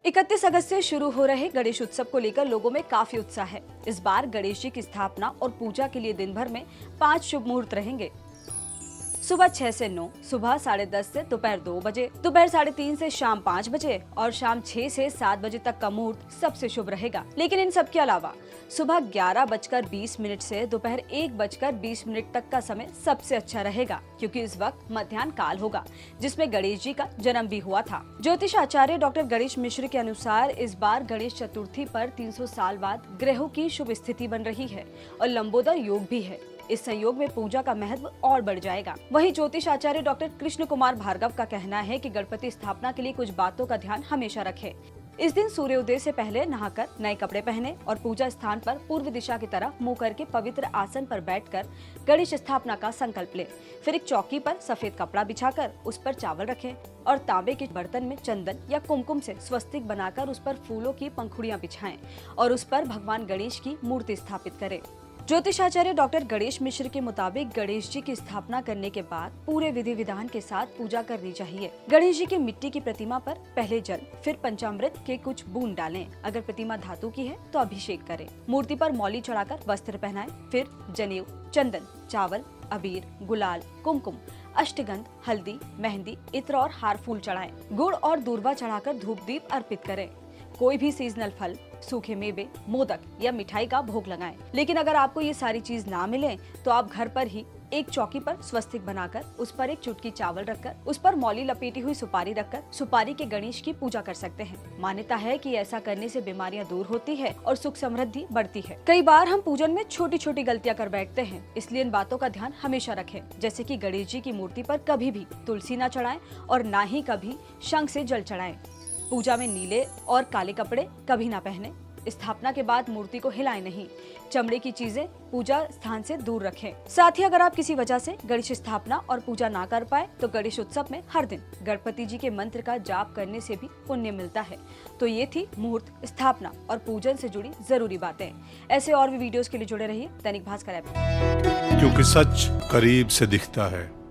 31 अगस्त से शुरू हो रहे गणेश उत्सव को लेकर लोगों में काफी उत्साह है। इस बार गणेश जी की स्थापना और पूजा के लिए दिन भर में 5 शुभ मुहूर्त रहेंगे। सुबह 6 से 9, सुबह 10:30 से दोपहर 2 बजे, दोपहर 3:30 से शाम 5 बजे और शाम 6 से 7 बजे तक का मुहूर्त सबसे शुभ रहेगा। लेकिन इन सब के अलावा सुबह 11:20 से दोपहर 1:20 तक का समय सबसे अच्छा रहेगा, क्योंकि इस वक्त मध्याह्न काल होगा, जिसमें गणेश जी का जन्म भी हुआ था। ज्योतिष आचार्य डॉक्टर गणेश मिश्र के अनुसार इस बार गणेश चतुर्थी पर 300 साल बाद ग्रहों की शुभ स्थिति बन रही है और लंबोदर योग भी है। इस संयोग में पूजा का महत्व और बढ़ जाएगा। वहीं ज्योतिष आचार्य डॉक्टर कृष्ण कुमार भार्गव का कहना है कि गणपति स्थापना के लिए कुछ बातों का ध्यान हमेशा रखें। इस दिन सूर्योदय से पहले नहाकर नए कपड़े पहने और पूजा स्थान पर पूर्व दिशा की तरफ मुंह करके पवित्र आसन पर बैठकर गणेश स्थापना का संकल्प ले। फिर एक चौकी पर सफेद कपड़ा बिछाकर उस पर चावल रखें और तांबे के बर्तन में चंदन या कुमकुम से स्वस्तिक बनाकर उस पर फूलों की पंखुड़ियां बिछाएं और उस पर भगवान गणेश की मूर्ति स्थापित करें। ज्योतिषाचार्य डॉक्टर गणेश मिश्र के मुताबिक गणेश जी की स्थापना करने के बाद पूरे विधि विधान के साथ पूजा करनी चाहिए। गणेश जी की मिट्टी की प्रतिमा पर पहले जल, फिर पंचामृत के कुछ बूंद डालें। अगर प्रतिमा धातु की है तो अभिषेक करें। मूर्ति पर मौली चढ़ाकर वस्त्र पहनाएं, फिर जनेऊ, चंदन, चावल, अबीर, गुलाल, कुमकुम, अष्टगंध, हल्दी, मेहंदी, इत्र और हार फूल चढ़ाएं। गुड़ और दूर्वा चढ़ाकर धूप दीप अर्पित करें। कोई भी सीजनल फल, सूखे मेवे, मोदक या मिठाई का भोग लगाएं। लेकिन अगर आपको ये सारी चीज ना मिले तो आप घर पर ही एक चौकी पर स्वस्तिक बनाकर उस पर एक चुटकी चावल रखकर उस पर मौली लपेटी हुई सुपारी रखकर सुपारी के गणेश की पूजा कर सकते हैं। मान्यता है कि ऐसा करने से बीमारियां दूर होती है और सुख समृद्धि बढ़ती है। कई बार हम पूजन में छोटी छोटी गलतियां कर बैठते हैं, इसलिए इन बातों का ध्यान हमेशा रखें, जैसे कि गणेश जी की मूर्ति पर कभी भी तुलसी न चढ़ाएं और न ही कभी शंख से जल चढ़ाएं। पूजा में नीले और काले कपड़े कभी ना पहने। स्थापना के बाद मूर्ति को हिलाएं नहीं। चमड़े की चीजें पूजा स्थान से दूर रखें। साथ ही अगर आप किसी वजह से गणेश स्थापना और पूजा ना कर पाए तो गणेश उत्सव में हर दिन गणपति जी के मंत्र का जाप करने से भी पुण्य मिलता है। तो ये थी मुहूर्त, स्थापना और पूजन से जुड़ी जरूरी बातें। ऐसे और भी वीडियोस के लिए जुड़े रहिए दैनिक भास्कर ऐप। क्योंकि सच करीब से दिखता है।